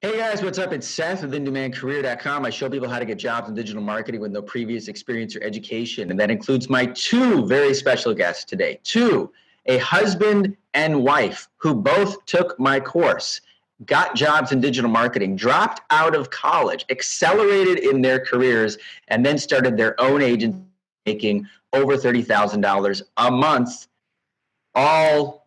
Hey guys, what's up? It's Seth with InDemandCareer.com. I show people how to get jobs in digital marketing with no previous experience or education. And that includes my two very special guests today. Two, a husband and wife who both took my course, got jobs in digital marketing, dropped out of college, accelerated in their careers, and then started their own agency making over $30,000 a month, all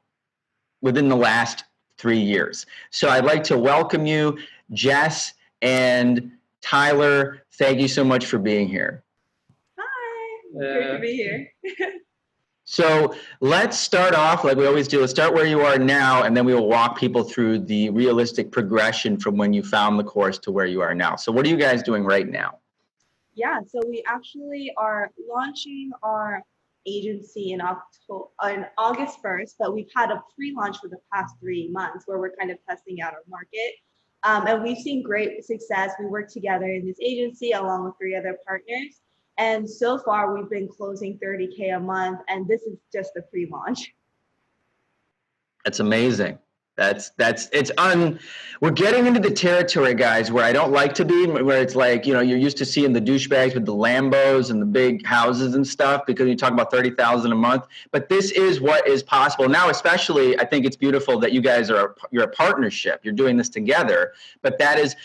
within the last 3 years. So I'd like to welcome you, Jess and Tyler. Thank you so much for being here. Hi, great to be here. So let's start off like we always do. Let's start where you are now, and then we will walk people through the realistic progression from when you found the course to where you are now. So what are you guys doing right now? Yeah, so we actually are launching our agency in August 1st, but we've had a pre-launch for the past 3 months where we're kind of testing out our market. And we've seen great success. We work together in this agency along with 3 other partners. And so far, we've been closing 30K a month, and this is just the pre-launch. That's amazing. We're getting into the territory, guys, where I don't like to be, where it's like, you're used to seeing the douchebags with the Lambos and the big houses and stuff because you talk about 30,000 a month. But this is what is possible now. Especially, I think it's beautiful that you guys you're a partnership. You're doing this together. But that's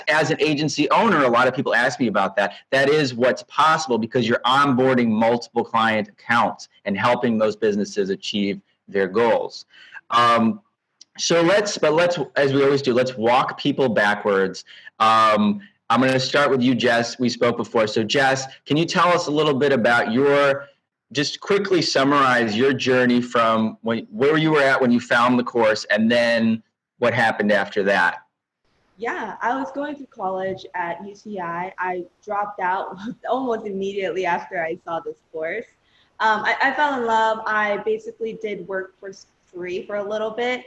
as an agency owner. A lot of people ask me about that. That is what's possible because you're onboarding multiple client accounts and helping those businesses achieve their goals. So let's, as we always do, let's walk people backwards. I'm going to start with you, Jess. We spoke before. So Jess, can you tell us a little bit about just quickly summarize your journey from where you were at when you found the course and then what happened after that? Yeah, I was going to college at UCI. I dropped out almost immediately after I saw this course. I fell in love. I basically did work for free for a little bit.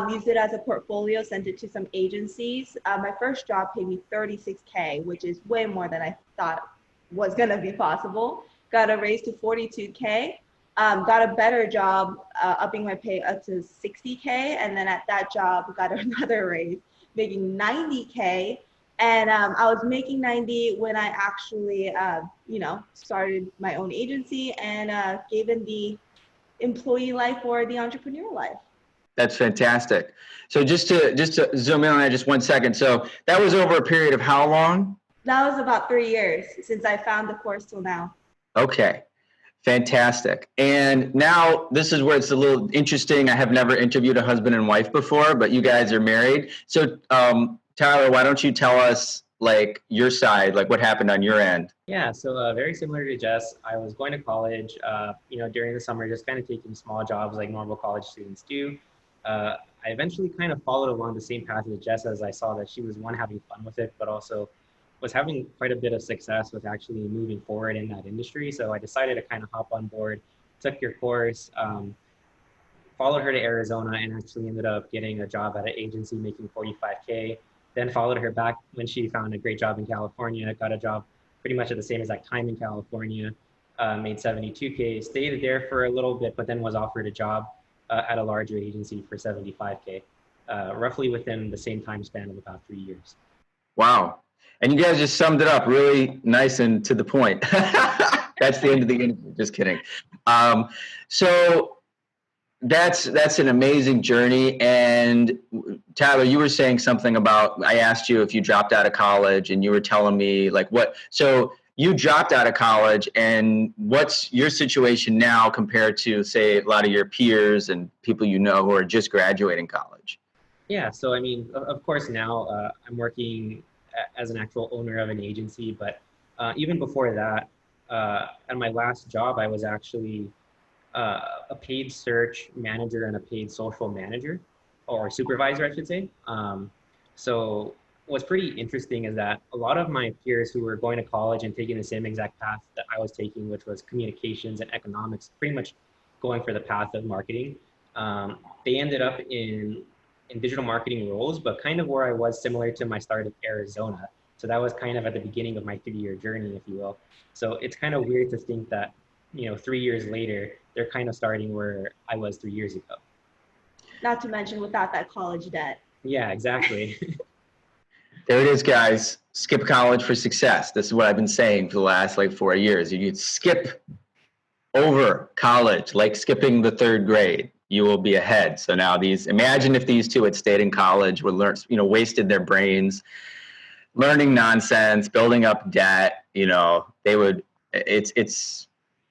Used it as a portfolio, sent it to some agencies. My first job paid me 36K, which is way more than I thought was gonna be possible. Got a raise to 42K. Got a better job, upping my pay up to 60K, and then at that job got another raise, making 90K. And I was making 90 when I actually, started my own agency and gave in the employee life or the entrepreneur life. That's fantastic. So just to zoom in on that just 1 second. So that was over a period of how long? That was about 3 years since I found the course till now. Okay. Fantastic. And now this is where it's a little interesting. I have never interviewed a husband and wife before, but you guys are married. So Tyler, why don't you tell us like your side, like what happened on your end? Yeah, so very similar to Jess, I was going to college, during the summer, just kind of taking small jobs like normal college students do. I eventually kind of followed along the same path as Jess as I saw that she was having fun with it, but also was having quite a bit of success with actually moving forward in that industry. So I decided to kind of hop on board, took your course, followed her to Arizona, and actually ended up getting a job at an agency making 45K. Then followed her back when she found a great job in California, got a job pretty much at the same exact time in California, made 72K, stayed there for a little bit, but then was offered a job at a larger agency for 75K, roughly within the same time span of about 3 years. Wow. And you guys just summed it up really nice and to the point. That's the end of the interview. Just kidding. So that's an amazing journey. And Tyler, you were saying something about, I asked you if you dropped out of college and you were telling me like what, so you dropped out of college and what's your situation now compared to say a lot of your peers and people you know who are just graduating college? Yeah, so I mean, of course now I'm working as an actual owner of an agency, but even before that, at my last job, I was actually a paid search manager and a paid social manager, or supervisor, I should say. So what's pretty interesting is that a lot of my peers who were going to college and taking the same exact path that I was taking, which was communications and economics, pretty much going for the path of marketing, they ended up in digital marketing roles, but kind of where I was similar to my start at Arizona. So that was kind of at the beginning of my 3-year journey, if you will. So it's kind of weird to think that, 3 years later, they're kind of starting where I was 3 years ago. Not to mention without that college debt. Yeah, exactly. There it is, guys. Skip college for success. This is what I've been saying for the last like 4 years. You skip over college, like skipping the third grade. You will be ahead. So now imagine if these two had stayed in college, wasted their brains, learning nonsense, building up debt, they would, it's,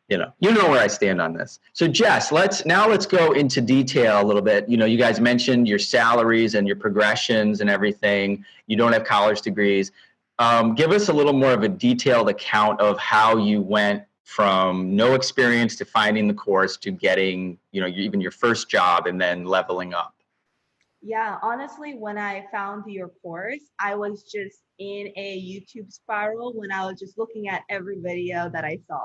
where I stand on this. So Jess, let's go into detail a little bit. You guys mentioned your salaries and your progressions and everything. You don't have college degrees. Give us a little more of a detailed account of how you went from no experience to finding the course to getting, even your first job and then leveling up. Yeah, honestly, when I found your course, I was just in a YouTube spiral when I was just looking at every video that I saw.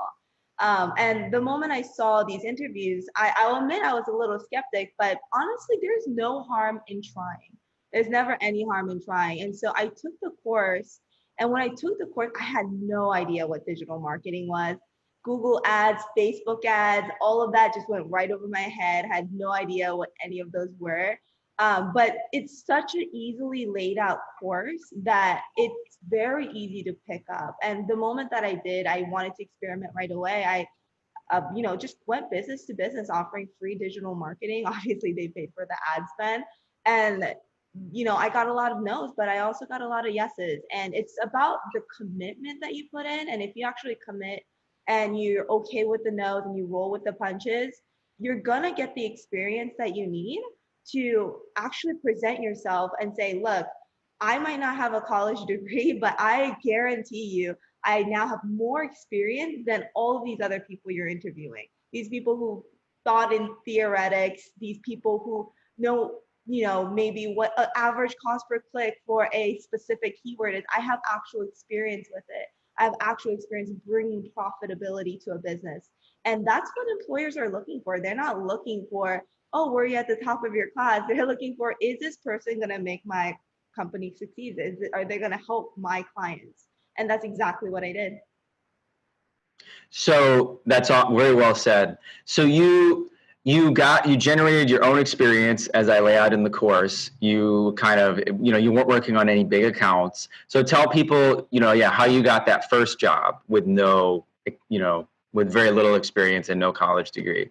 And the moment I saw these interviews, I'll admit I was a little skeptic, but honestly, there's no harm in trying. There's never any harm in trying. And so I took the course, and when I took the course, I had no idea what digital marketing was. Google ads, Facebook ads, all of that just went right over my head. Had no idea what any of those were. But it's such an easily laid out course that it's very easy to pick up. And the moment that I did, I wanted to experiment right away. I just went business to business offering free digital marketing. Obviously, they paid for the ad spend. And, I got a lot of no's, but I also got a lot of yeses. And it's about the commitment that you put in. And if you actually commit and you're okay with the no's and you roll with the punches, you're going to get the experience that you need to actually present yourself and say, look, I might not have a college degree, but I guarantee you, I now have more experience than all of these other people you're interviewing. These people who thought in theoretics, these people who know, maybe what an average cost per click for a specific keyword is. I have actual experience with it. I have actual experience bringing profitability to a business. And that's what employers are looking for. They're not looking for, oh, were you at the top of your class? They're looking for, is this person going to make my company succeed? Are they going to help my clients? And that's exactly what I did. So that's all very well said. So you generated your own experience as I lay out in the course. You kind of, you weren't working on any big accounts. So tell people, how you got that first job with with very little experience and no college degree.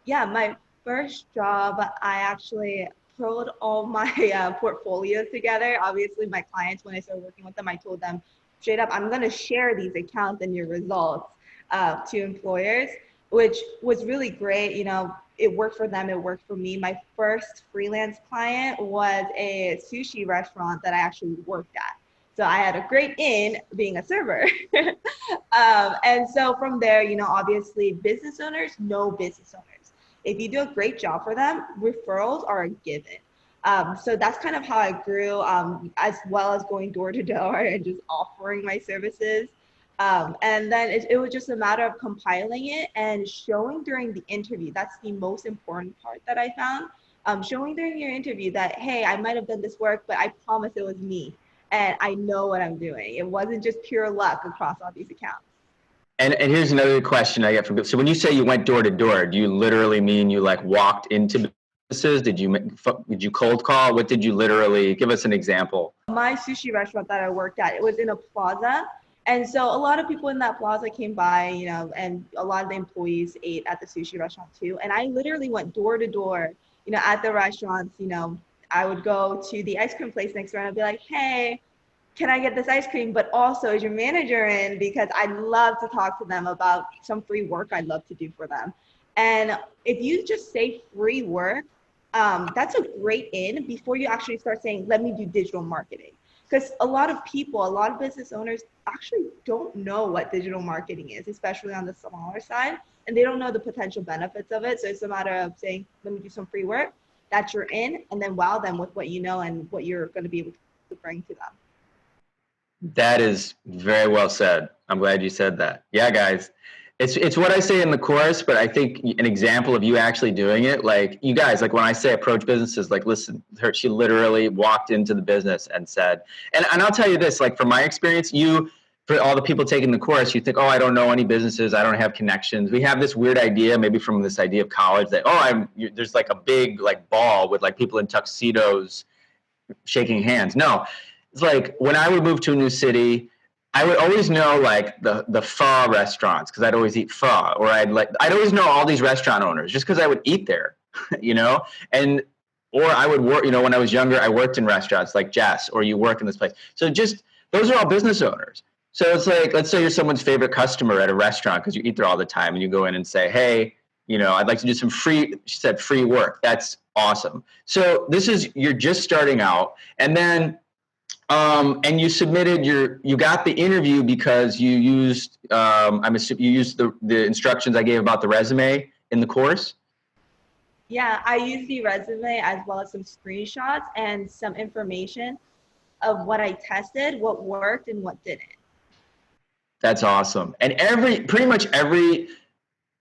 Yeah, my first job, I actually pulled all my portfolios together. Obviously, my clients, when I started working with them, I told them straight up, I'm going to share these accounts and your results to employers, which was really great. It worked for them. It worked for me. My first freelance client was a sushi restaurant that I actually worked at. So I had a great in being a server. And so from there, obviously business owners know business owners. If you do a great job for them, referrals are a given. So that's kind of how I grew, as well as going door to door and just offering my services. And then it was just a matter of compiling it and showing during the interview. That's the most important part that I found. Showing during your interview that, hey, I might have done this work, but I promise it was me. And I know what I'm doing. It wasn't just pure luck across all these accounts. And here's another question I get from people. So when you say you went door to door, do you literally mean you like walked into businesses? Did you cold call? What did you literally, give us an example? My sushi restaurant that I worked at, it was in a plaza. And so a lot of people in that plaza came by, and a lot of the employees ate at the sushi restaurant too. And I literally went door to door, at the restaurants. I would go to the ice cream place next door and I'd be like, hey, can I get this ice cream? But also, is your manager in? Because I'd love to talk to them about some free work I'd love to do for them. And if you just say free work, that's a great in before you actually start saying, let me do digital marketing. Because a lot of people, a lot of business owners actually don't know what digital marketing is, especially on the smaller side, and they don't know the potential benefits of it. So it's a matter of saying, let me do some free work, that's your in, and then wow them with what you know and what you're going to be able to bring to them. That is very well said. I'm glad you said that. Yeah, guys, it's what I say in the course, but I think an example of you actually doing it, like you guys, like when I say approach businesses, like listen, she literally walked into the business and said, and I'll tell you this, like from my experience, for all the people taking the course, you think, oh, I don't know any businesses, I don't have connections. We have this weird idea, maybe from this idea of college, that there's like a big like ball with like people in tuxedos shaking hands. No. it's like when I would move to a new city, I would always know like the pho restaurants because I'd always eat pho, or I'd always know all these restaurant owners just because I would eat there, you know, and or I would work, you know, when I was younger, I worked in restaurants like Jess, or you work in this place. So just those are all business owners. So it's like, let's say you're someone's favorite customer at a restaurant because you eat there all the time, and you go in and say, hey, you know, I'd like to do some free, she said, free work. That's awesome. So this is, you're just starting out, and then and you submitted you got the interview because you used, I'm assuming you used the instructions I gave about the resume in the course. Yeah, I used the resume as well as some screenshots and some information of what I tested, what worked and what didn't. That's awesome. And pretty much every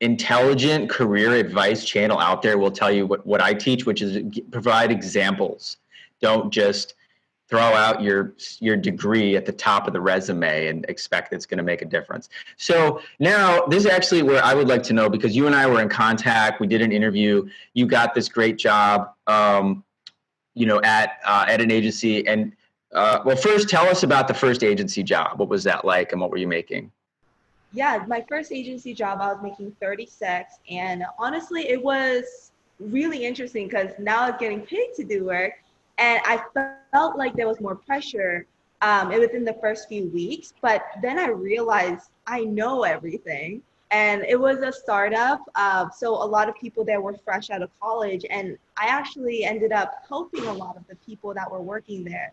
intelligent career advice channel out there will tell you what I teach, which is provide examples. Don't just throw out your degree at the top of the resume and expect it's going to make a difference. So now this is actually where I would like to know, because you and I were in contact, we did an interview, you got this great job, you know, at an agency. And well, first tell us about the first agency job. What was that like, and what were you making? Yeah, my first agency job, I was making 36, and honestly, it was really interesting because now I was getting paid to do work, and I felt like there was more pressure within the first few weeks, but then I realized I know everything, and it was a startup, so a lot of people there were fresh out of college, and I actually ended up helping a lot of the people that were working there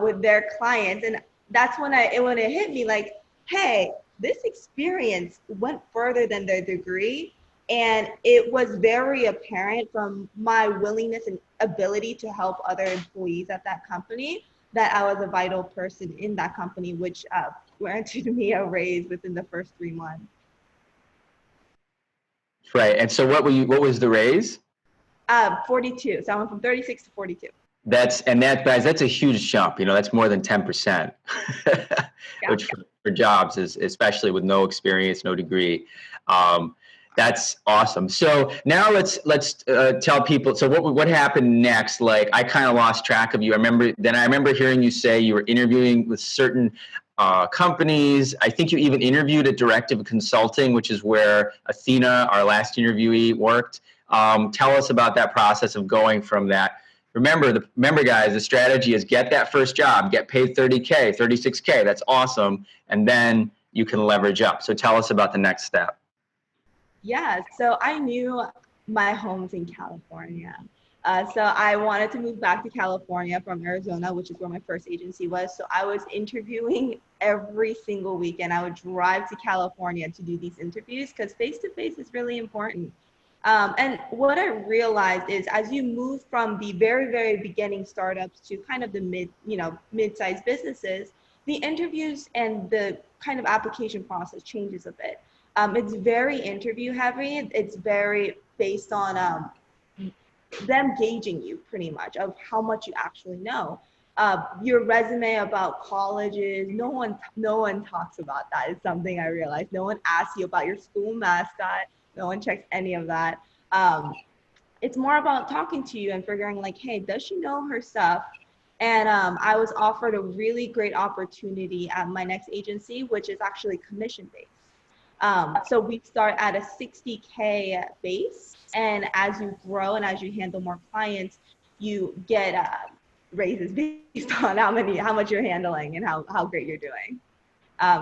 with their clients, and that's when it hit me like, hey, this experience went further than their degree, and it was very apparent from my willingness and ability to help other employees at that company that I was a vital person in that company, which granted me a raise within the first 3 months. Right. And so what was the raise? 42. So I went from 36 to 42. Guys, that's a huge jump. You know, that's more than 10%, Yeah. which for jobs is, especially with no experience, no degree. That's awesome. So now let's tell people. So what happened next? Like, I kind of lost track of you. I remember hearing you say you were interviewing with certain companies. I think you even interviewed at Directive Consulting, which is where Athena, our last interviewee, worked. Tell us about that process of going from that. Remember, guys, the strategy is get that first job, get paid 30K, 36K. That's awesome. And then you can leverage up. So tell us about the next step. Yeah, so I knew my home's in California. So I wanted to move back to California from Arizona, which is where my first agency was. So I was interviewing every single weekend. I would drive to California to do these interviews because face-to-face is really important. And what I realized is as you move from the very, very beginning startups to kind of the mid-sized businesses, the interviews and the kind of application process changes a bit. It's very interview heavy. It's very based on them gauging you pretty much of how much you actually know. Your resume about colleges, no one talks about that. It's something I realized. No one asks you about your school mascot. No one checks any of that. It's more about talking to you and figuring like, hey, does she know her stuff? And I was offered a really great opportunity at my next agency, which is actually commission-based. So we start at a 60K base, and as you grow and as you handle more clients, you get raises based on how much you're handling and how great you're doing.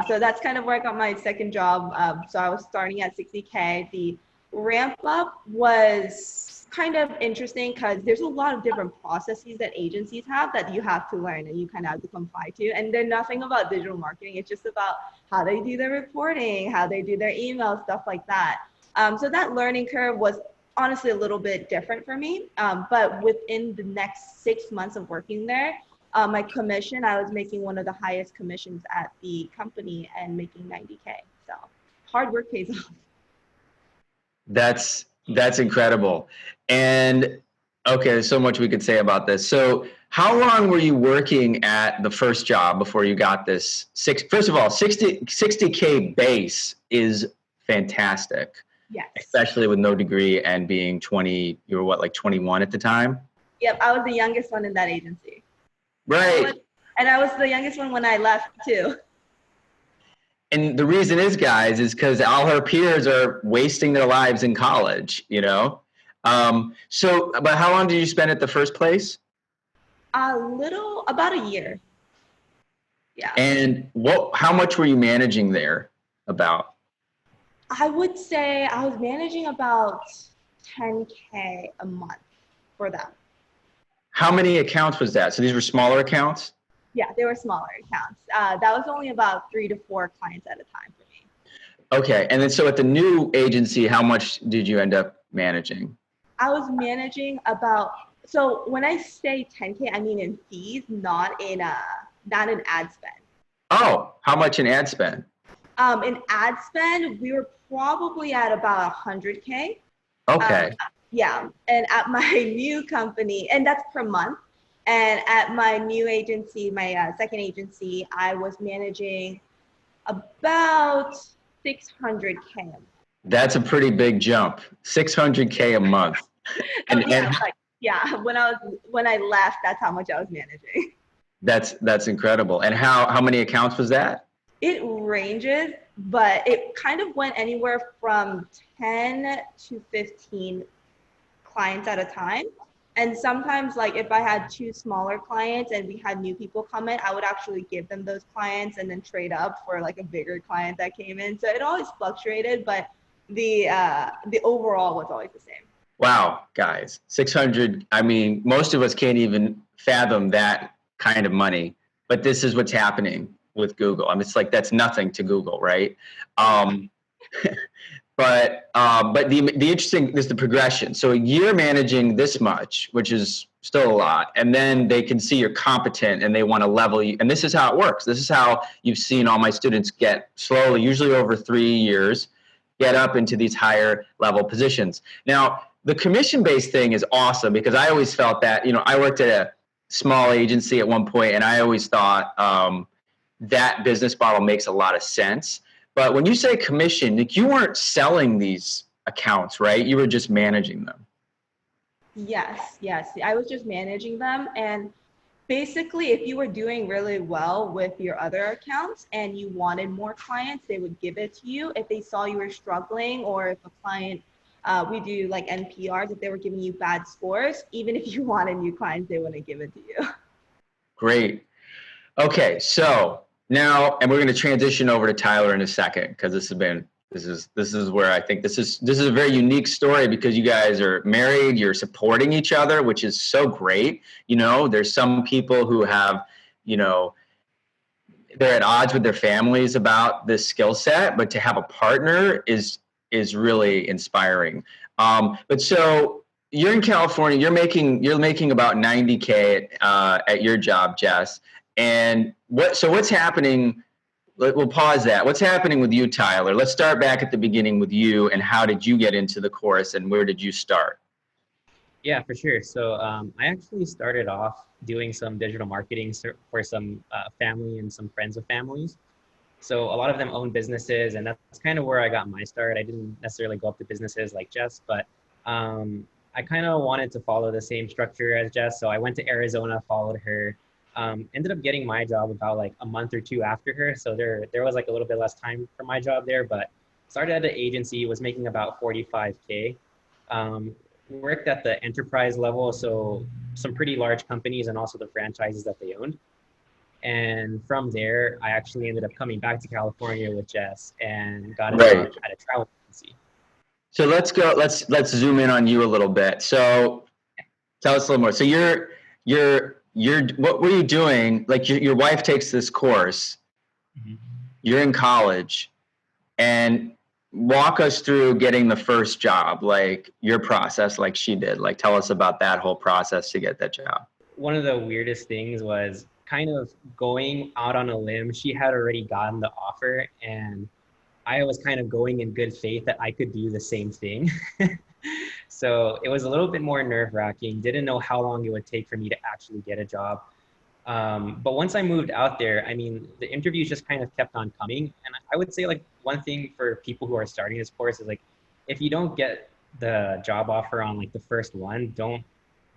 So that's kind of where I got my second job. So I was starting at 60K. The ramp up was kind of interesting because there's a lot of different processes that agencies have that you have to learn and you kind of have to comply to. And they're nothing about digital marketing. It's just about how they do their reporting, how they do their emails, stuff like that. So that learning curve was honestly a little bit different for me. But within the next 6 months of working there, my commission, I was making one of the highest commissions at the company and making 90K. So hard work pays off. That's incredible. And okay, there's so much we could say about this. So how long were you working at the first job before you got this? First of all, 60K base is fantastic. Yes. Especially with no degree and being 20, you were what, like 21 at the time? Yep, I was the youngest one in that agency. Right. And I was the youngest one when I left too. And the reason is, guys, is because all her peers are wasting their lives in college, you know? But how long did you spend at the first place? About a year. Yeah. And how much were you managing there about? I would say I was managing about 10K a month for them. How many accounts was that? So these were smaller accounts? Yeah, they were smaller accounts. That was only about 3 to 4 clients at a time for me. Okay. And then so at the new agency, how much did you end up managing? I was managing so when I say 10K, I mean in fees, not in ad spend. Oh, how much in ad spend? In ad spend, we were probably at about 100K. Okay. Yeah, and at my new company, and that's per month. And at my new agency, my second agency, I was managing about 600K. That's a pretty big jump. 600K a month. Yeah, when I left, that's how much I was managing. That's incredible. And how many accounts was that? It ranges, but it kind of went anywhere from 10 to 15 clients at a time. And sometimes, like if I had 2 smaller clients and we had new people come in, I would actually give them those clients and then trade up for like a bigger client that came in. So it always fluctuated, but the overall was always the same. Wow, guys, 600. I mean, most of us can't even fathom that kind of money, but this is what's happening with Google. I mean, it's like that's nothing to Google, right? But the interesting is the progression. So a year managing this much, which is still a lot, and then they can see you're competent and they want to level you. And this is how it works. This is how you've seen all my students get slowly, usually over 3 years, get up into these higher level positions. Now, the commission-based thing is awesome because I always felt that, you know, I worked at a small agency at one point and I always thought that business model makes a lot of sense. But when you say commission, like you weren't selling these accounts, right? You were just managing them. Yes. I was just managing them. And basically, if you were doing really well with your other accounts and you wanted more clients, they would give it to you. If they saw you were struggling, or if a client, we do like NPRs, if they were giving you bad scores, even if you wanted new clients, they wouldn't give it to you. Great. Okay, so now, and we're going to transition over to Tyler in a second because this is where I think this is a very unique story because you guys are married, you're supporting each other, which is so great. You know, there's some people who have, you know, they're at odds with their families about this skill set, but to have a partner is really inspiring. But so you're in California, you're making about 90K at your job, Jess. And what's happening? We'll pause that. What's happening with you, Tyler? Let's start back at the beginning with you and how did you get into the course and where did you start? Yeah, for sure. So I actually started off doing some digital marketing for some family and some friends of families. So a lot of them own businesses, and that's kind of where I got my start. I didn't necessarily go up to businesses like Jess, but I kind of wanted to follow the same structure as Jess. So I went to Arizona, followed her, ended up getting my job about like a month or two after her. So there was like a little bit less time for my job there, but started at an agency, was making about 45K. Worked at the enterprise level, so some pretty large companies and also the franchises that they owned. And from there, I actually ended up coming back to California with Jess and got a job at a travel agency. So let's zoom in on you a little bit. So tell us a little more. So what were you doing? Like your wife takes this course, you're in college, and walk us through getting the first job, like your process, like she did. Like tell us about that whole process to get that job. One of the weirdest things was kind of going out on a limb. She had already gotten the offer and I was kind of going in good faith that I could do the same thing. So it was a little bit more nerve-wracking. Didn't know how long it would take for me to actually get a job. But once I moved out there, I mean, the interviews just kind of kept on coming. And I would say like one thing for people who are starting this course is like, if you don't get the job offer on like the first one, don't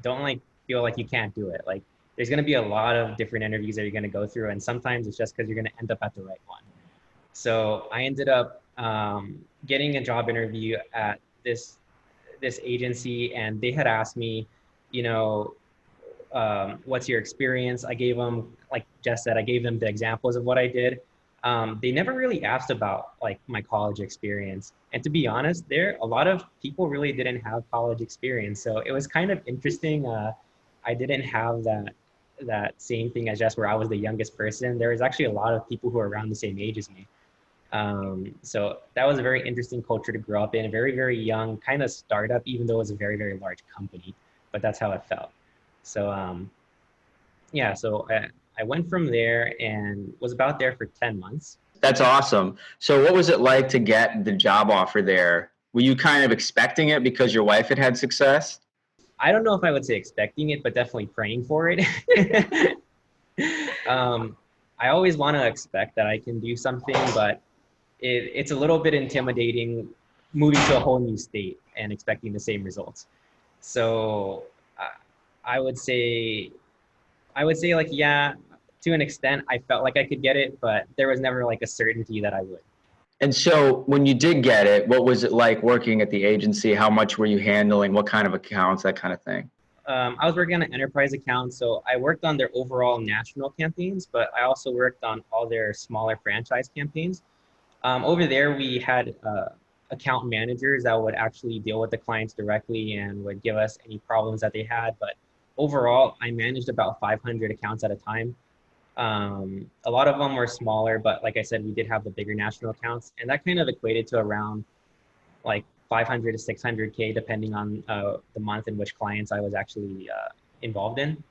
like feel like you can't do it. Like there's going to be a lot of different interviews that you're going to go through. And sometimes it's just because you're going to end up at the right one. So I ended up getting a job interview at this agency, and they had asked me, you know, what's your experience? I gave them, like Jess said, I gave them the examples of what I did. They never really asked about like my college experience. And to be honest, a lot of people really didn't have college experience. So it was kind of interesting. I didn't have that same thing as Jess, where I was the youngest person. There was actually a lot of people who are around the same age as me. So that was a very interesting culture to grow up in, a very, very young kind of startup, even though it was a very, very large company, but that's how it felt. So, yeah, so I went from there and was about there for 10 months. That's awesome. So what was it like to get the job offer there? Were you kind of expecting it because your wife had success? I don't know if I would say expecting it, but definitely praying for it. I always want to expect that I can do something, but it's a little bit intimidating moving to a whole new state and expecting the same results. So I would say like, yeah, to an extent, I felt like I could get it, but there was never like a certainty that I would. And so when you did get it, what was it like working at the agency? How much were you handling? What kind of accounts, that kind of thing? I was working on an enterprise account. So I worked on their overall national campaigns, but I also worked on all their smaller franchise campaigns. Over there, we had account managers that would actually deal with the clients directly and would give us any problems that they had. But overall, I managed about 500 accounts at a time. A lot of them were smaller, but like I said, we did have the bigger national accounts, and that kind of equated to around like 500 to 600K, depending on the month in which clients I was actually involved in.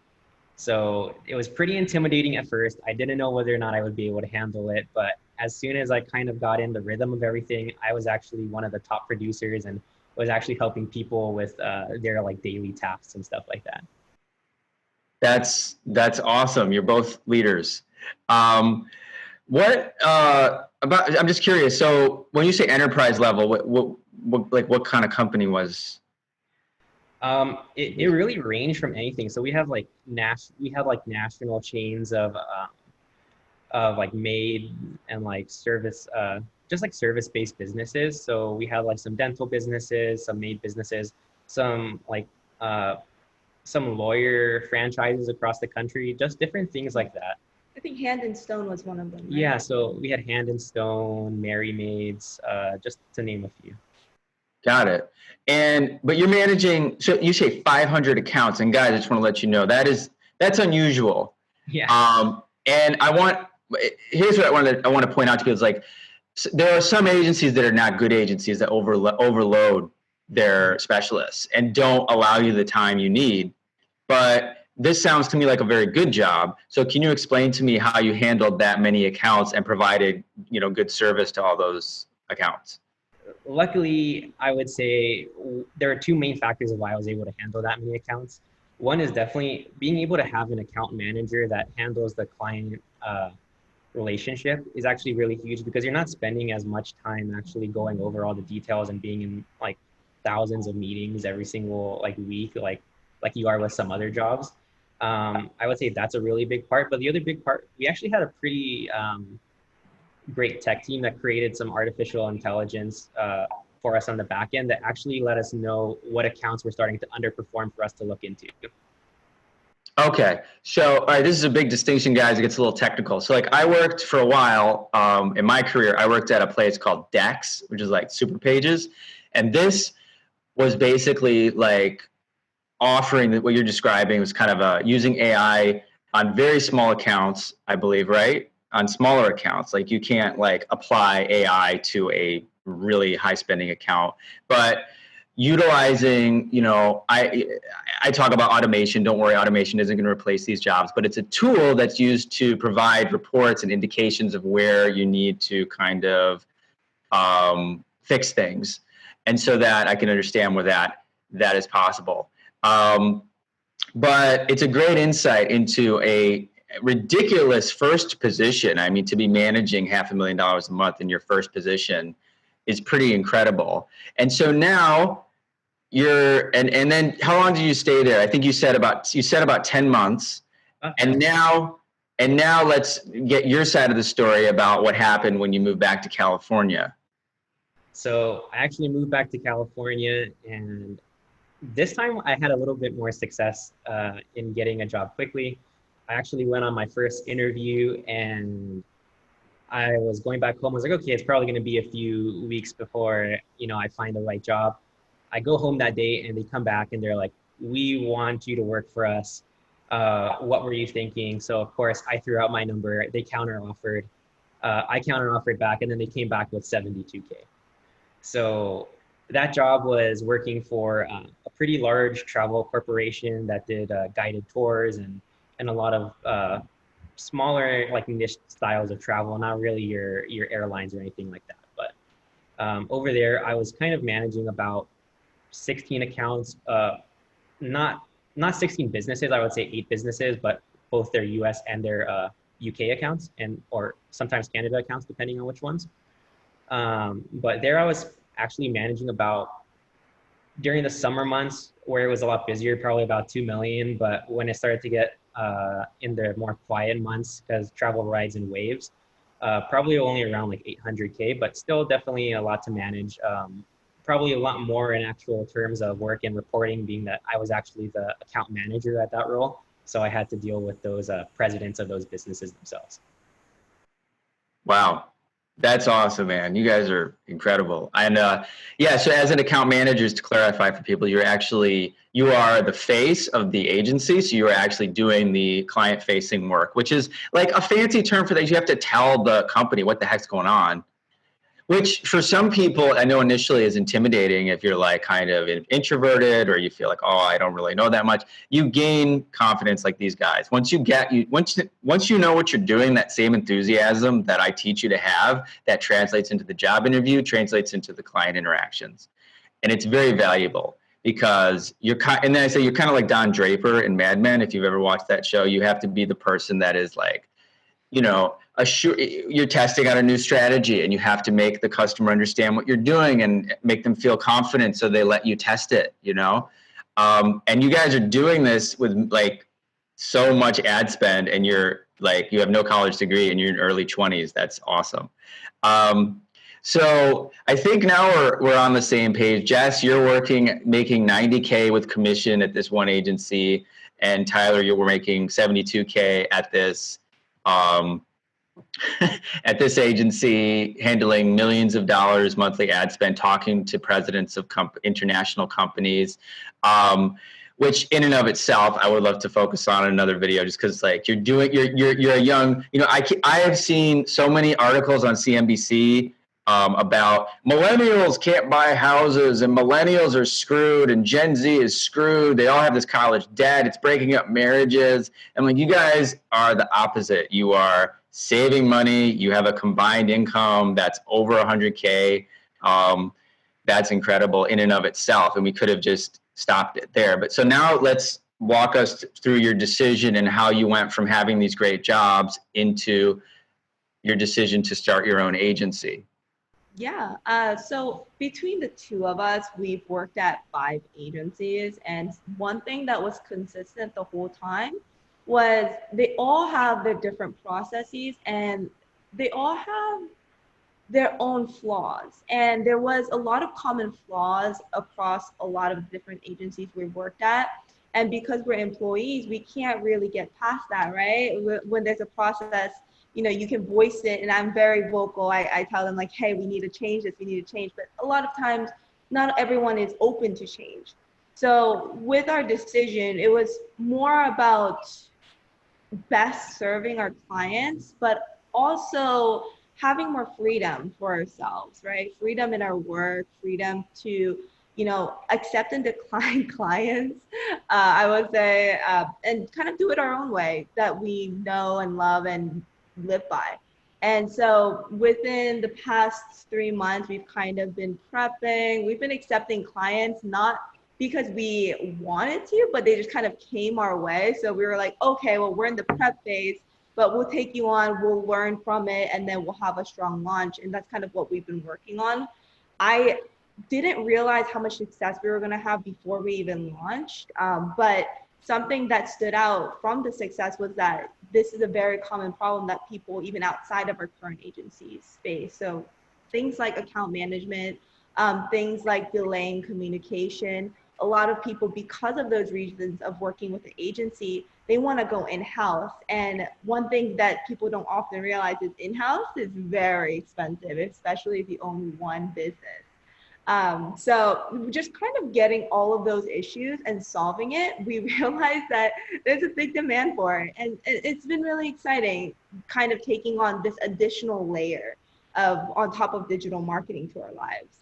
So it was pretty intimidating at first. I didn't know whether or not I would be able to handle it, but as soon as I kind of got in the rhythm of everything, I was actually one of the top producers and was actually helping people with their like daily tasks and stuff like that. That's awesome. You're both leaders. What about? I'm just curious. So when you say enterprise level, what kind of company was? It really ranged from anything. So we have like national chains of like maid and like service, just like service-based businesses. So we had like some dental businesses, some maid businesses, some like some lawyer franchises across the country, just different things like that. I think Hand and Stone was one of them. Right? Yeah, so we had Hand and Stone, Merry Maids, just to name a few. Got it. But you're managing, so you say 500 accounts, and guys, I just want to let you know that's unusual. Yeah. And here's what I want to point out to people is like, there are some agencies that are not good agencies that overload their specialists and don't allow you the time you need. But this sounds to me like a very good job. So can you explain to me how you handled that many accounts and provided, good service to all those accounts? Luckily, I would say there are two main factors of why I was able to handle that many accounts. One is definitely being able to have an account manager that handles the client relationship is actually really huge, because you're not spending as much time actually going over all the details and being in like thousands of meetings every single like week, like you are with some other jobs. I would say that's a really big part. But the other big part, we actually had a pretty great tech team that created some artificial intelligence for us on the back end that actually let us know what accounts were starting to underperform for us to look into. Okay. So, all right, this is a big distinction, guys. It gets a little technical. So like I worked for a while in my career, I worked at a place called Dex, which is like Super Pages. And this was basically like offering what you're describing was kind of using AI on very small accounts, I believe, right? On smaller accounts. Like you can't like apply AI to a really high spending account, but utilizing, I talk about automation. Don't worry, automation isn't going to replace these jobs, but it's a tool that's used to provide reports and indications of where you need to kind of fix things. And so that I can understand where that is possible. But it's a great insight into a ridiculous first position. I mean, to be managing $500,000 a month in your first position is pretty incredible. And so now and then how long did you stay there? I think you said about 10 months. And now, let's get your side of the story about what happened when you moved back to California. So I actually moved back to California, and this time I had a little bit more success in getting a job quickly. I actually went on my first interview, and I was going back home. I was like, okay, it's probably going to be a few weeks before, I find the right job. I go home that day and they come back and they're like, we want you to work for us. What were you thinking? So of course I threw out my number. They counter offered. I counter offered back, and then they came back with 72K. So that job was working for a pretty large travel corporation that did guided tours and a lot of smaller like niche styles of travel, not really your airlines or anything like that. But over there, I was kind of managing about 16 accounts, not 16 businesses. I would say 8 businesses, but both their US and their UK accounts, and or sometimes Canada accounts, depending on which ones. But there I was actually managing about, during the summer months where it was a lot busier, probably about 2 million. But when it started to get in the more quiet months, because travel rides in waves, probably only around like 800K, but still definitely a lot to manage. Probably a lot more in actual terms of work and reporting, being that I was actually the account manager at that role. So I had to deal with those presidents of those businesses themselves. Wow. That's awesome, man. You guys are incredible. And yeah, so as an account manager, just to clarify for people, you are the face of the agency. So you're actually doing the client facing work, which is like a fancy term for that. You have to tell the company what the heck's going on, which for some people I know initially is intimidating if you're like kind of introverted or you feel like, oh, I don't really know that much. You gain confidence like these guys. Once you know what you're doing, that same enthusiasm that I teach you to have, that translates into the job interview, translates into the client interactions. And it's very valuable because and then I say you're kind of like Don Draper in Mad Men. If you've ever watched that show, you have to be the person that is like, you're testing out a new strategy and you have to make the customer understand what you're doing and make them feel confident so they let you test it, and you guys are doing this with like so much ad spend, and you're like, you have no college degree and you're in early 20s. That's awesome. So I think now we're on the same page. Jess, you're making 90K with commission at this one agency, and Tyler, you were making 72K at this at this agency, handling millions of dollars monthly ad spend, talking to presidents of international companies, which in and of itself, I would love to focus on in another video, just because like you're a young, I have seen so many articles on CNBC about millennials can't buy houses and millennials are screwed and Gen Z is screwed. They all have this college debt. It's breaking up marriages. And like, you guys are the opposite. You are saving money. You have a combined income that's over 100K. That's incredible in and of itself. And we could have just stopped it there. But so now let's walk us through your decision and how you went from having these great jobs into your decision to start your own agency. Yeah, so between the two of us, we've worked at 5 agencies, and one thing that was consistent the whole time was they all have their different processes and they all have their own flaws. And there was a lot of common flaws across a lot of different agencies we worked at. And because we're employees, we can't really get past that, right? When there's a process, you can voice it, and I'm very vocal. I tell them like, hey, we need to change this, we need to change. But a lot of times, not everyone is open to change. So with our decision, it was more about best serving our clients, but also having more freedom for ourselves, right? Freedom in our work, freedom to, accept and decline clients, I would say, and kind of do it our own way that we know and love and live by. And so within the past 3 months, we've kind of been prepping. We've been accepting clients, not because we wanted to, but they just kind of came our way. So we were like, okay, well, we're in the prep phase, but we'll take you on, we'll learn from it, and then we'll have a strong launch. And that's kind of what we've been working on. I didn't realize how much success we were going to have before we even launched. But something that stood out from the success was that this is a very common problem that people, even outside of our current agencies, face. So things like account management, things like delaying communication. A lot of people, because of those reasons of working with the agency, they want to go in-house. And one thing that people don't often realize is in-house is very expensive, especially if you own one business. So just kind of getting all of those issues and solving it, we realized that there's a big demand for it. And it's been really exciting kind of taking on this additional layer of on top of digital marketing to our lives.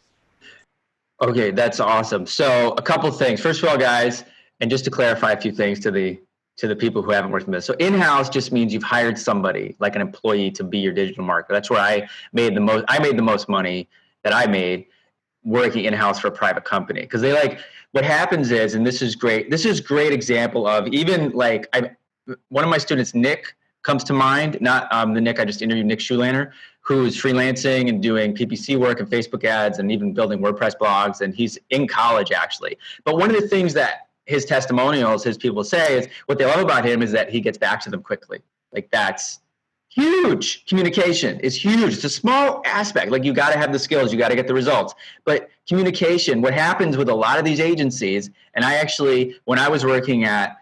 Okay, that's awesome. So a couple things. First of all, guys, and just to clarify a few things to the people who haven't worked in this. So in-house just means you've hired somebody like an employee to be your digital marketer. That's where I made the most money that I made working in-house for a private company. Because they like, what happens is, and this is great example of even like, one of my students, Nick, comes to mind, not the Nick I just interviewed, Nick Schulaner, who's freelancing and doing PPC work and Facebook ads and even building WordPress blogs. And he's in college actually. But one of the things that his testimonials, his people say is what they love about him is that he gets back to them quickly. Like that's huge. Communication is huge. It's a small aspect. Like you got to have the skills, you got to get the results. But communication, what happens with a lot of these agencies, and I actually, when I was working at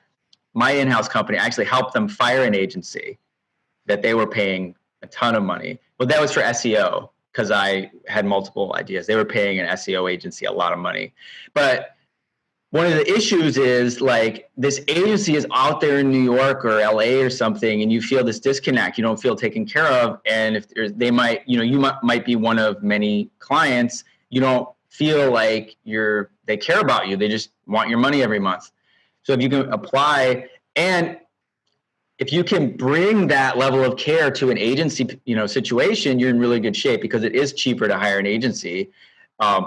my in-house company, I actually helped them fire an agency that they were paying a ton of money. But that was for SEO because I had multiple ideas. They were paying an SEO agency a lot of money. But one of the issues is like this agency is out there in New York or LA or something, and you feel this disconnect. You don't feel taken care of. And if they might, you might be one of many clients. You don't feel like they care about you. They just want your money every month. So if you can apply, and if you can bring that level of care to an agency, situation, you're in really good shape because it is cheaper to hire an agency.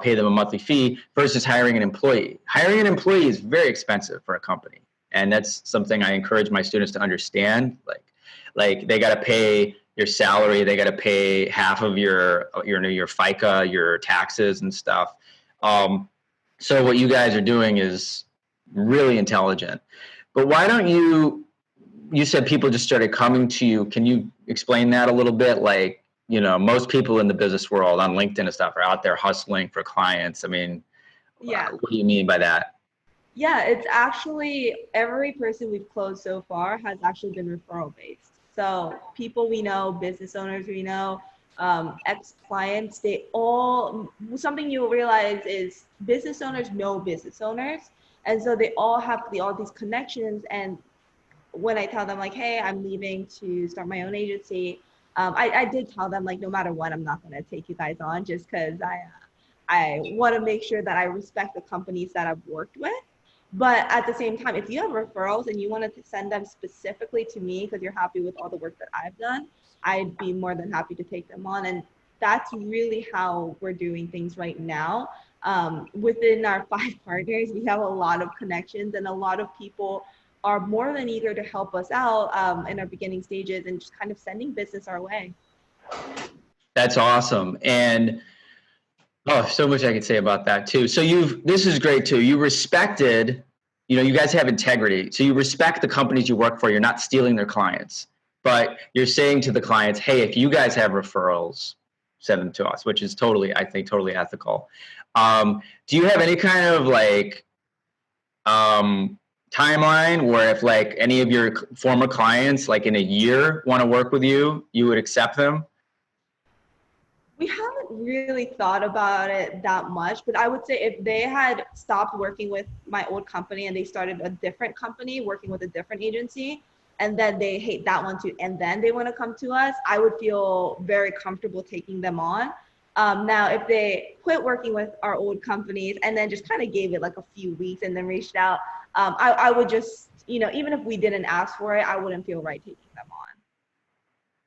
Pay them a monthly fee versus hiring an employee. Hiring an employee is very expensive for a company. And that's something I encourage my students to understand. Like they got to pay your salary. They got to pay half of your FICA, your taxes and stuff. So what you guys are doing is really intelligent. But why don't you said people just started coming to you. Can you explain that a little bit? Like, most people in the business world on LinkedIn and stuff are out there hustling for clients. I mean, Yeah. What do you mean by that? Yeah, it's actually every person we've closed so far has actually been referral based. So people we know, business owners we know, ex-clients, something you'll realize is business owners know business owners. And so they all have all these connections. And when I tell them like, hey, I'm leaving to start my own agency, I did tell them like, no matter what, I'm not going to take you guys on just because I want to make sure that I respect the companies that I've worked with. But at the same time, if you have referrals and you want to send them specifically to me because you're happy with all the work that I've done, I'd be more than happy to take them on. And that's really how we're doing things right now. Within our 5 partners, we have a lot of connections and a lot of people are more than eager to help us out in our beginning stages and just kind of sending business our way. That's awesome. And so much I could say about that too. So this is great too. You respected, you guys have integrity. So you respect the companies you work for. You're not stealing their clients, but you're saying to the clients, hey, if you guys have referrals, send them to us, which is I think totally ethical. Do you have any kind of like, timeline where if like any of your former clients like in a year want to work with you, you would accept them? We haven't really thought about it that much, but I would say if they had stopped working with my old company and they started a different company working with a different agency, and then they hate that one too, and then they want to come to us, I would feel very comfortable taking them on. Now, if they quit working with our old companies and then just kind of gave it like a few weeks and then reached out, I would just, even if we didn't ask for it, I wouldn't feel right taking them on.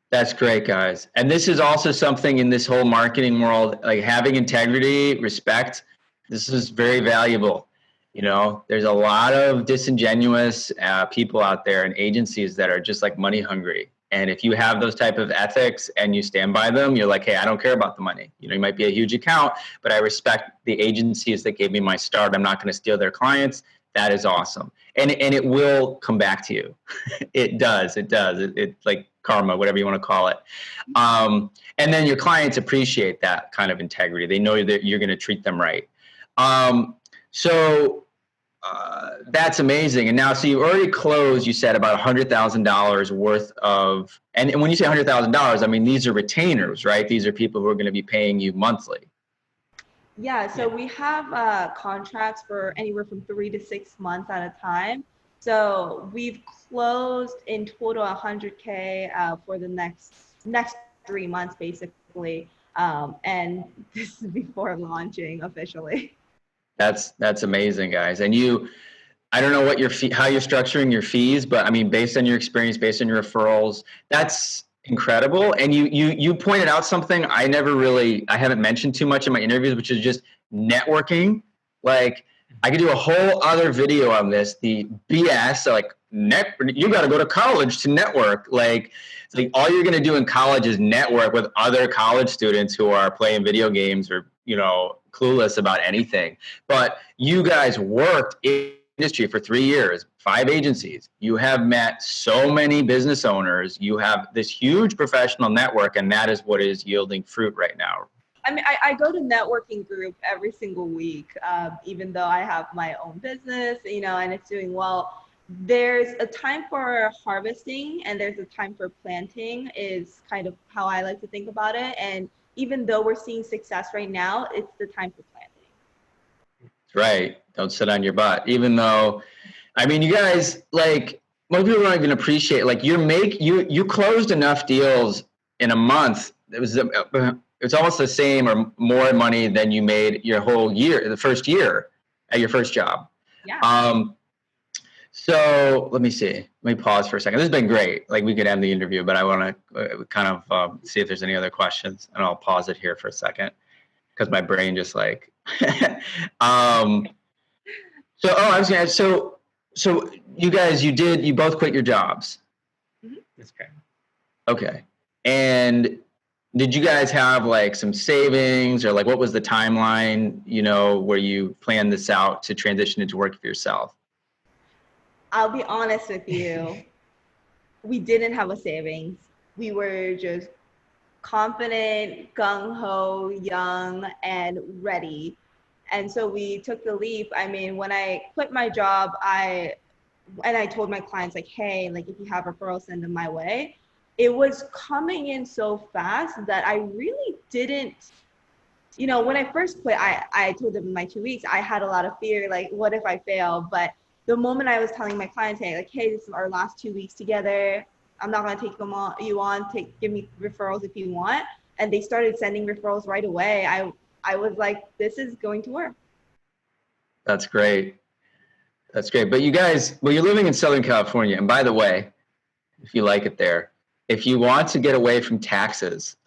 That's great, guys. And this is also something in this whole marketing world, like having integrity, respect. This is very valuable. There's a lot of disingenuous people out there and agencies that are just like money hungry. And if you have those type of ethics and you stand by them, you're like, hey, I don't care about the money. You might be a huge account, but I respect the agencies that gave me my start. I'm not going to steal their clients. That is awesome. And it will come back to you. It does. It's like karma, whatever you want to call it. And then your clients appreciate that kind of integrity. They know that you're going to treat them right. So that's amazing. And now, so you already closed, you said about $100,000 worth of, and when you say $100,000, I mean, these are retainers, right? These are people who are going to be paying you monthly. Yeah, so we have contracts for anywhere from 3 to 6 months at a time. So we've closed in total 100K for the next 3 months, basically. And this is before launching officially. That's amazing, guys. And I don't know what how you're structuring your fees, but I mean, based on your experience, based on your referrals, that's incredible. And you pointed out something I haven't mentioned too much in my interviews, which is just networking. Like, I could do a whole other video on this, the BS, like you got to go to college to network. Like, it's like all you're going to do in college is network with other college students who are playing video games or, clueless about anything. But you guys worked in industry for 3 years, 5 agencies. You have met so many business owners. You have this huge professional network, and that is what is yielding fruit right now. I mean, I go to networking group every single week, even though I have my own business, and it's doing well. There's a time for harvesting and there's a time for planting is kind of how I like to think about it. And even though we're seeing success right now, it's the time for planting. Right. Don't sit on your butt. Even though, I mean, you guys, like, most people don't even appreciate, like, you closed enough deals in a month. It's almost the same or more money than you made your whole year, the first year at your first job. Yeah. So let me see. Let me pause for a second. This has been great. Like, we could end the interview, but I want to kind of see if there's any other questions, and I'll pause it here for a second because my brain just like. So you guys, you both quit your jobs. Mm-hmm. That's correct. Okay. And did you guys have like some savings, or like what was the timeline, where you planned this out to transition into work for yourself? I'll be honest with you. We didn't have a savings. We were just confident, gung-ho, young, and ready. And so we took the leap. I mean, when I quit my job, I told my clients, like, hey, like, if you have referrals, send them my way. It was coming in so fast that I really didn't, when I first quit, I told them in my 2 weeks, I had a lot of fear, like, what if I fail? But the moment I was telling my clients, hey, this is our last 2 weeks together. I'm not going to take you on, give me referrals if you want. And they started sending referrals right away. I was like, this is going to work. That's great. That's great. But you guys, you're living in Southern California. And by the way, if you like it there, if you want to get away from taxes,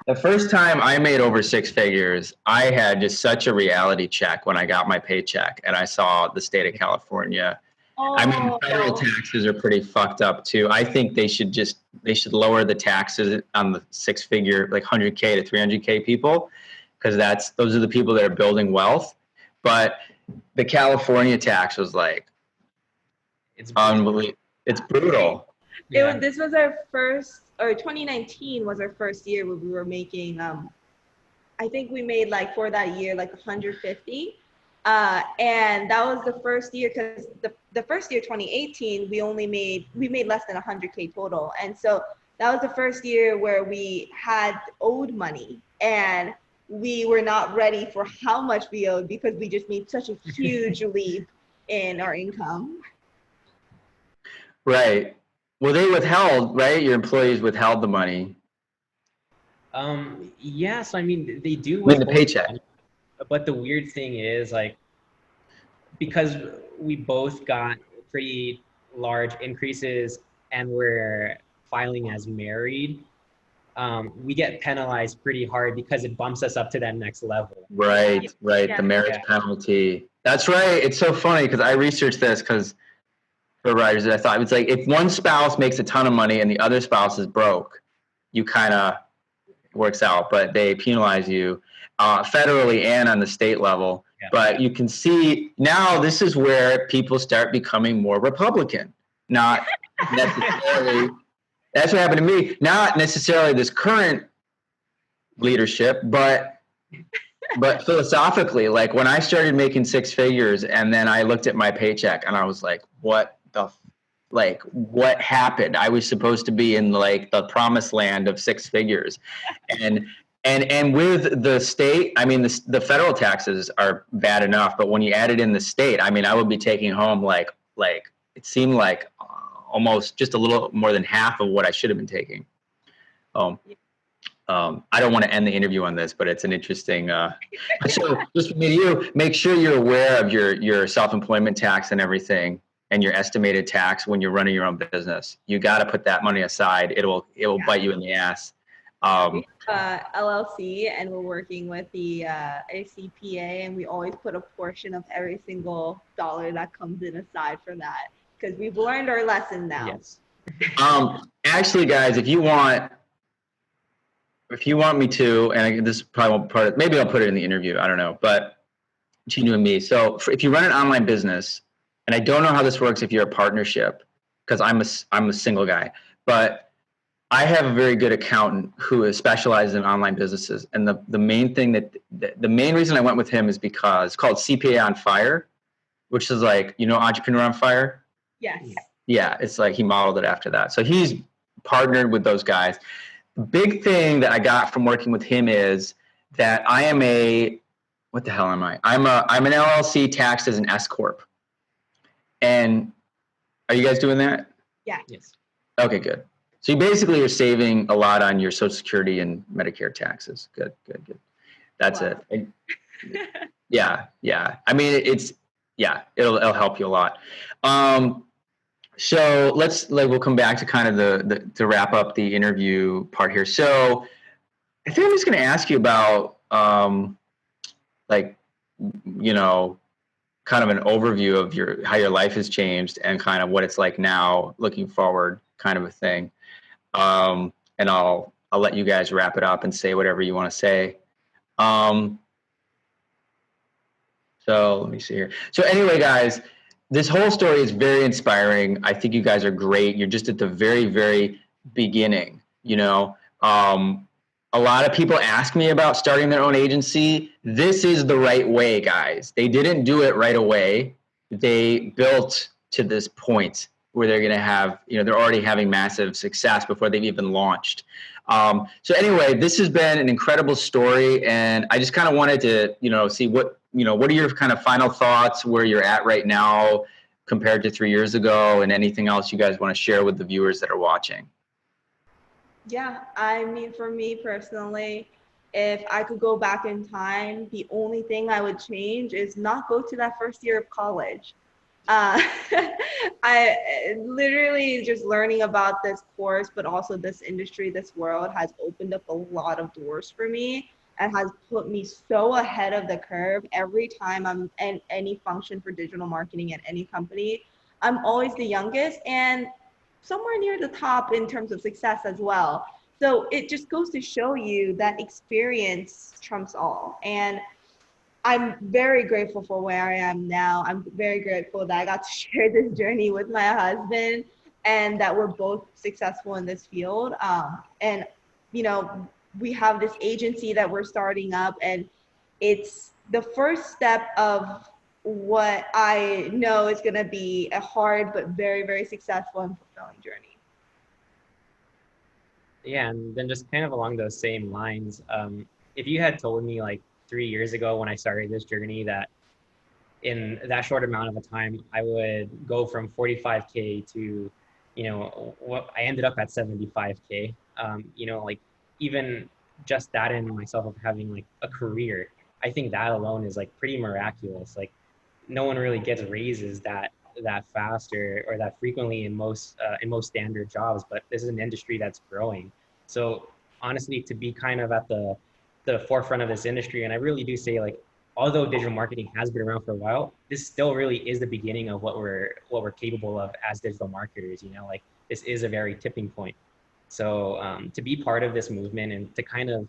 the first time I made over 6 figures, I had just such a reality check when I got my paycheck and I saw the state of California. I mean, federal taxes are pretty fucked up too. I think they should lower the taxes on the 6-figure, like 100K to 300K people, because those are the people that are building wealth. But the California tax was like, it's unbelievable. It's brutal. Yeah. This was our first, or 2019 was our first year where we were making, I think we made for that year, 150. And that was the first year, because the first year, 2018, we made less than 100K total. And so that was the first year where we had owed money and we were not ready for how much we owed because we just made such a huge leap in our income. Right. Well, they withheld, right? Your employees withheld the money. Yeah, so I mean, they do with the paycheck. Money, but the weird thing is, because we both got pretty large increases and we're filing as married, we get penalized pretty hard because it bumps us up to that next level. Right. Yeah. The marriage penalty. That's right. It's so funny because I researched this because for writers, I thought it's like if one spouse makes a ton of money and the other spouse is broke, you kind of works out, but they penalize you federally and on the state level. Yeah. But you can see now this is where people start becoming more Republican, not necessarily. That's what happened to me. Not necessarily this current leadership, but philosophically, like when I started making six figures and then I looked at my paycheck and I was like, what happened? I was supposed to be in like the promised land of six figures. And with the state, I mean, the federal taxes are bad enough, but when you added in the state, I mean, I would be taking home like it seemed like almost just a little more than half of what I should have been taking. I don't want to end the interview on this, but it's an interesting. So just for me to you, make sure you're aware of your self-employment tax and everything, and your estimated tax when you're running your own business. You got to put that money aside. It will bite you in the ass. LLC, and we're working with the ACPA, and we always put a portion of every single dollar that comes in aside for that, because we've learned our lesson now. Yes. Actually, guys, if you want me to, and this is probably won't part of, maybe I'll put it in the interview. I don't know, but between you and me. So if you run an online business, and I don't know how this works if you're a partnership, because I'm a single guy, but I have a very good accountant who is specialized in online businesses. And the main thing the main reason I went with him is because it's called CPA on Fire, which is like, Entrepreneur on Fire. Yes. Yeah. It's like he modeled it after that. So he's partnered with those guys. The big thing that I got from working with him is that I am what the hell am I? I'm an LLC taxed as an S Corp. And are you guys doing that? Yeah. Yes. Okay, good. So you basically are saving a lot on your Social Security and Medicare taxes. Good. That's Wow. it. Yeah. I mean, it'll help you a lot. So we'll come back to kind of to wrap up the interview part here. So I think I'm just going to ask you about, kind of an overview of how your life has changed and kind of what it's like now looking forward, kind of a thing. And I'll let you guys wrap it up and say whatever you want to say. So let me see here. So anyway, guys, this whole story is very inspiring. I think you guys are great. You're just at the very, very beginning, a lot of people ask me about starting their own agency. This is the right way, guys. They didn't do it right away. They built to this point where they're going to have, they're already having massive success before they've even launched. So anyway, this has been an incredible story. And I just kind of wanted to, see what are your kind of final thoughts, where you're at right now compared to 3 years ago, and anything else you guys want to share with the viewers that are watching. Yeah, I mean, for me personally, if I could go back in time, the only thing I would change is not go to that first year of college. I literally just learning about this course, but also this industry, this world has opened up a lot of doors for me and has put me so ahead of the curve. Every time I'm in any function for digital marketing at any company, I'm always the youngest and somewhere near the top in terms of success as well. So it just goes to show you that experience trumps all. And I'm very grateful for where I am now. I'm very grateful that I got to share this journey with my husband and that we're both successful in this field. And, we have this agency that we're starting up, and it's the first step of what I know is going to be a hard but very, very successful and fulfilling journey. Yeah, and then just kind of along those same lines, if you had told me like 3 years ago when I started this journey that in that short amount of a time I would go from 45K to, what I ended up at 75K, like even just that in myself of having like a career, I think that alone is like pretty miraculous. Like no one really gets raises that fast or that frequently in most standard jobs, but this is an industry that's growing. So honestly, to be kind of at the forefront of this industry, and I really do say, like, although digital marketing has been around for a while, this still really is the beginning of what we're capable of as digital marketers. Like this is a very tipping point. So to be part of this movement and to kind of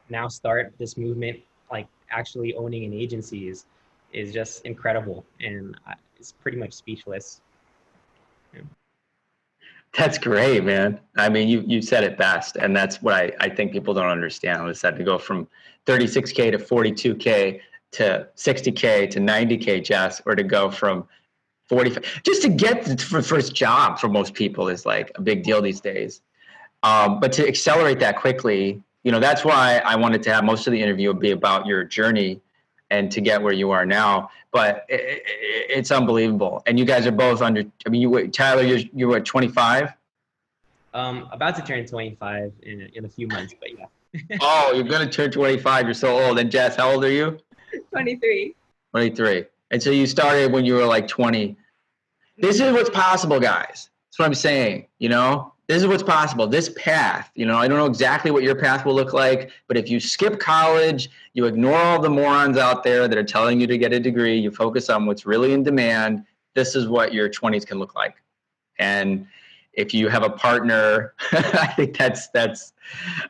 now start this movement like actually owning an agency is just incredible, and it's pretty much speechless. Yeah. That's great, man. I mean, you said it best, and that's what I think people don't understand. Is that to go from 36K to 42K to 60K to 90K, Jess, or to go from 45, just to get the first job for most people is like a big deal these days. But to accelerate that quickly, you know, that's why I wanted to have most of the interview be about your journey and to get where you are now. But it's unbelievable. And you guys are both under, I mean, Tyler, you're what, 25? About to turn 25 in a few months, but yeah. Oh, you're going to turn 25. You're so old. And Jess, how old are you? 23. 23. And so you started when you were like 20. This is what's possible, guys. That's what I'm saying. You know, this is what's possible. This path, you know, I don't know exactly what your path will look like, but if you skip college, you ignore all the morons out there that are telling you to get a degree, you focus on what's really in demand, this is what your 20s can look like. And if you have a partner, I think that's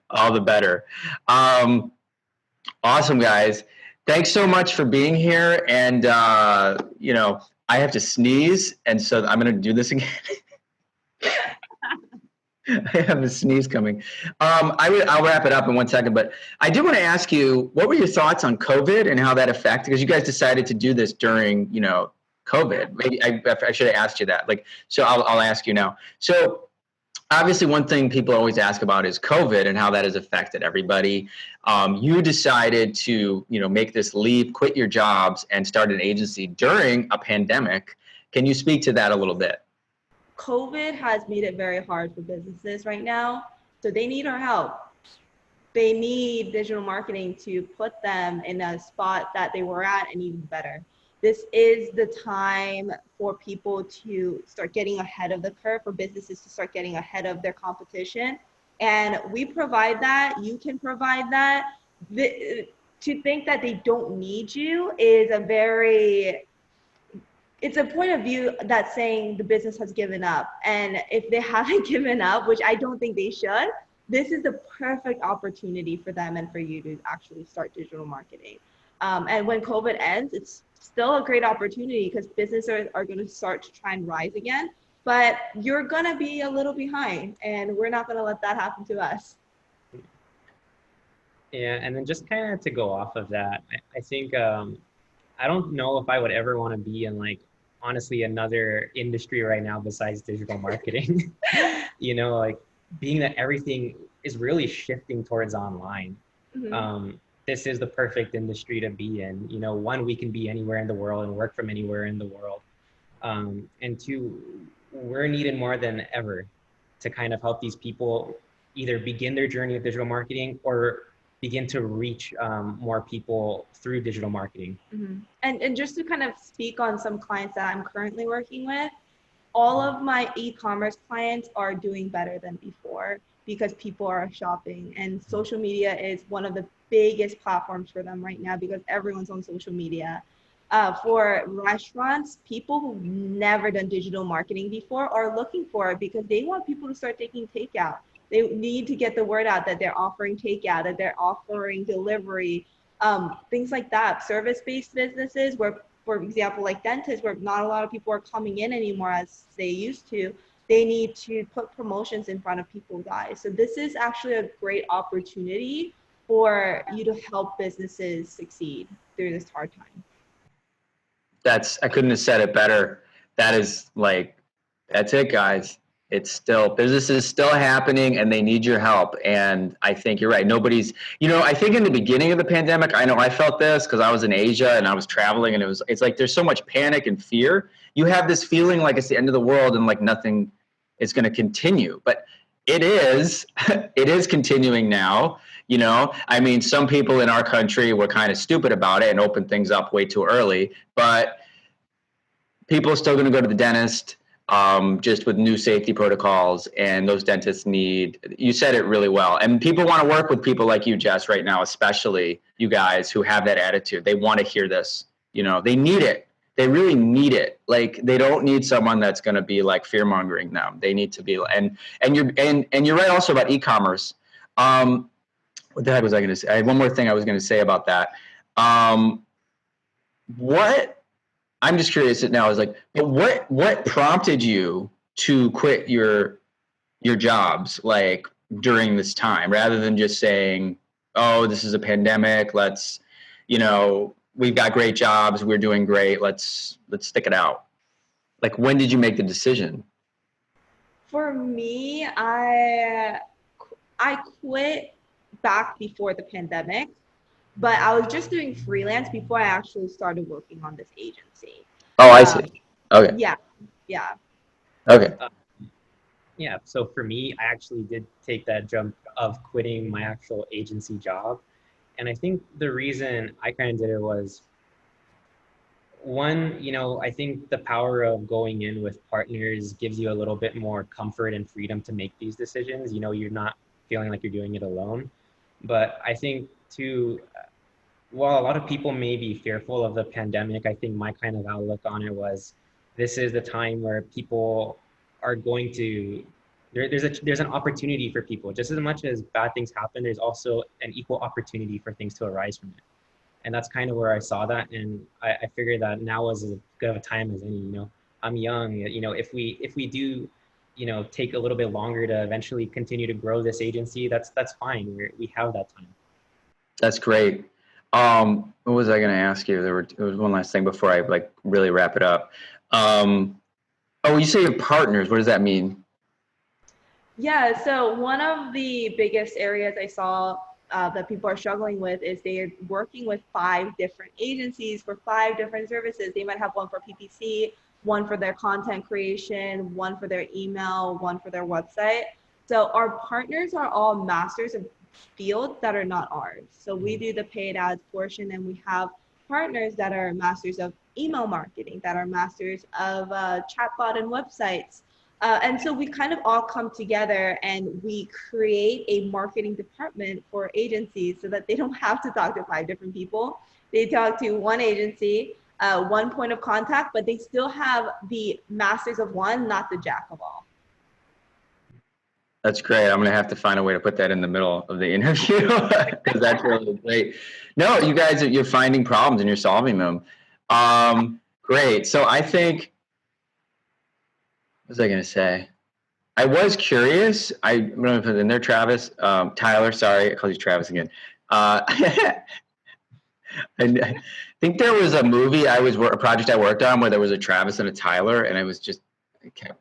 all the better. Awesome, guys. Thanks so much for being here. And, you know, I have to sneeze, and so I'm going to do this again. I have a sneeze coming. I'll wrap it up in 1 second, but I do want to ask you, what were your thoughts on COVID and how that affected? Because you guys decided to do this during, you know, COVID. Maybe I should have asked you that. Like, so I'll ask you now. So obviously, one thing people always ask about is COVID and how that has affected everybody. You decided to, you know, make this leap, quit your jobs, and start an agency during a pandemic. Can you speak to that a little bit? COVID has made it very hard for businesses right now, so they need our help. They need digital marketing to put them in a spot that they were at and even better. This is the time for people to start getting ahead of the curve, for businesses to start getting ahead of their competition. And we provide that, you can provide that. To think that they don't need you is it's a point of view that's saying the business has given up. And if they haven't given up, which I don't think they should, this is the perfect opportunity for them and for you to actually start digital marketing. And when COVID ends, it's still a great opportunity because businesses are going to start to try and rise again, but you're going to be a little behind, and we're not going to let that happen to us. Yeah, and then just kind of to go off of that, I think I don't know if I would ever want to be in, like, honestly, another industry right now besides digital marketing. You know, like, being that everything is really shifting towards online. Mm-hmm. This is the perfect industry to be in. You know, one, we can be anywhere in the world and work from anywhere in the world. And two, we're needed more than ever to kind of help these people either begin their journey of digital marketing or begin to reach more people through digital marketing. Mm-hmm. And just to kind of speak on some clients that I'm currently working with, all of my e-commerce clients are doing better than before because people are shopping, and social media is one of the biggest platforms for them right now because everyone's on social media. For restaurants, people who've never done digital marketing before are looking for it because they want people to start taking takeout. They need to get the word out that they're offering takeout, that they're offering delivery, things like that. Service-based businesses where, for example, like dentists, where not a lot of people are coming in anymore as they used to, they need to put promotions in front of people's eyes. So this is actually a great opportunity for you to help businesses succeed through this hard time. I couldn't have said it better. That is like, that's it, guys. It's still, business is still happening and they need your help. And I think you're right. Nobody's, you know, I think in the beginning of the pandemic, I know I felt this because I was in Asia and I was traveling, and it's like there's so much panic and fear. You have this feeling like it's the end of the world and like nothing is going to continue. But it is continuing now. You know, I mean, some people in our country were kind of stupid about it and opened things up way too early, but people are still going to go to the dentist. Just with new safety protocols, and those dentists you said it really well. And people want to work with people like you, Jess, right now, especially you guys who have that attitude. They want to hear this, you know, they need it. They really need it. Like, they don't need someone that's going to be like fear mongering them. They need to be, and you're right also about e-commerce. What the heck was I going to say? I had one more thing I was going to say about that. What I'm just curious now is like, but what prompted you to quit your jobs like during this time rather than just saying, oh, this is a pandemic, let's, we've got great jobs, we're doing great, let's stick it out. Like, when did you make the decision? For me, I quit back before the pandemic, but I was just doing freelance before I actually started working on this agency. Oh, I Um, see. Okay. yeah, yeah. Okay. Yeah, so for me, I actually did take that jump of quitting my actual agency job. And I think the reason I kind of did it was one, I think the power of going in with partners gives you a little bit more comfort and freedom to make these decisions. You're not feeling like you're doing it alone. But I think too, while a lot of people may be fearful of the pandemic, I think my kind of outlook on it was this is the time where people are going to there's an opportunity for people. Just as much as bad things happen, there's also an equal opportunity for things to arise from it. And that's kind of where I saw that, and I figured that now was as good of a time as any. I'm young. If we do, take a little bit longer to eventually continue to grow this agency, that's fine. We have that time. That's great. What was I going to ask you? There was one last thing before I like really wrap it up. Oh, you say your partners. What does that mean? Yeah, so one of the biggest areas I saw that people are struggling with is they're working with 5 different agencies for 5 different services. They might have one for PPC, one for their content creation, one for their email, one for their website. So our partners are all masters of fields that are not ours. So we do the paid ads portion, and we have partners that are masters of email marketing, that are masters of chatbot and websites. And so we kind of all come together and we create a marketing department for agencies so that they don't have to talk to 5 different people. They talk to one agency, one point of contact, but they still have the masters of one, not the jack of all. That's great. I'm going to have to find a way to put that in the middle of the interview because that's really great. No, you guys, you're finding problems and you're solving them. Great. So I think, what was I going to say? I was curious. I'm going to put it in there, Travis. Tyler, sorry. I called you Travis again. And I think there was a movie a project I worked on where there was a Travis and a Tyler, and I was just, okay.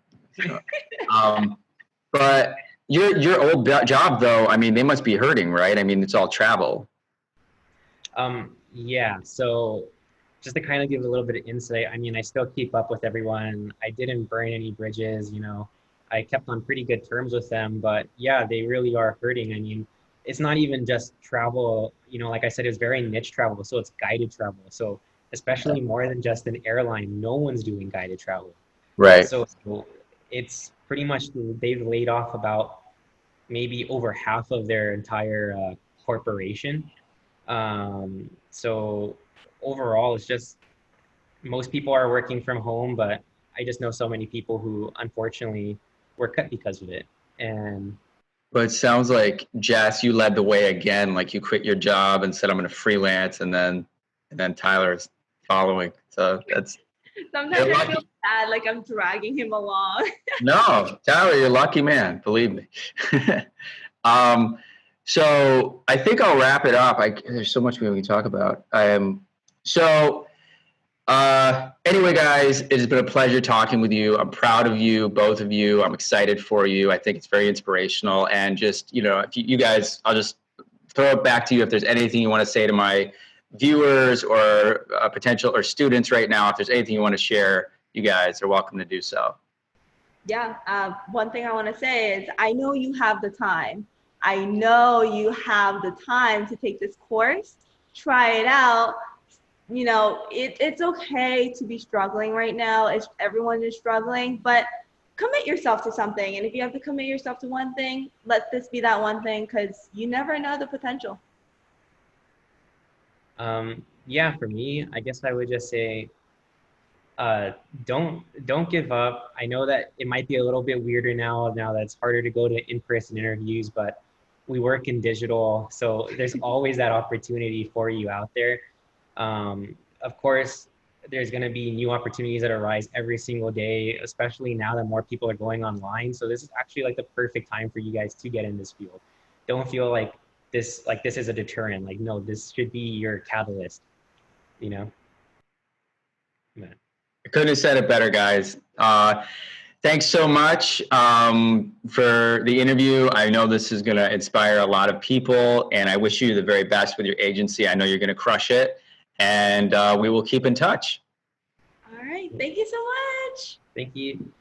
But your old job though, I mean, they must be hurting, right? I mean, it's all travel. Yeah, so just to kind of give a little bit of insight, I mean, I still keep up with everyone. I didn't burn any bridges, I kept on pretty good terms with them, but yeah, they really are hurting. I mean, it's not even just travel, like I said, it's very niche travel, so it's guided travel. So especially more than just an airline, no one's doing guided travel. Right. So it's pretty much they've laid off about maybe over half of their entire corporation. So overall, it's just most people are working from home, but I just know so many people who unfortunately were cut because of it. And But it sounds like, Jess, you led the way again. Like you quit your job and said, I'm going to freelance, and then Tyler's following. So that's, Sometimes you're I feel lucky. bad, like I'm dragging him along. No, Tyler, you're a lucky man. Believe me. um, so I think I'll wrap it up. There's so much we can talk about. So anyway, guys, it has been a pleasure talking with you. I'm proud of you, both of you. I'm excited for you. I think it's very inspirational. And just, if you guys, I'll just throw it back to you. If there's anything you want to say to my viewers or potential or students right now, if there's anything you want to share, you guys are welcome to do so. Yeah, one thing I want to say is I know you have the time. I know you have the time to take this course, try it out. It's okay to be struggling right now. Everyone is struggling, but commit yourself to something. And if you have to commit yourself to one thing, let this be that one thing, because you never know the potential. Yeah, for me, I guess I would just say, don't give up. I know that it might be a little bit weirder now that it's harder to go to in-person interviews, but we work in digital, so there's always that opportunity for you out there. Of course, there's going to be new opportunities that arise every single day, especially now that more people are going online. So this is actually like the perfect time for you guys to get in this field. Don't feel like this is a deterrent. Like, no, this should be your catalyst, you know? Yeah. I couldn't have said it better, guys. Thanks so much for the interview. I know this is going to inspire a lot of people, and I wish you the very best with your agency. I know you're going to crush it, and we will keep in touch. All right. Thank you so much. Thank you.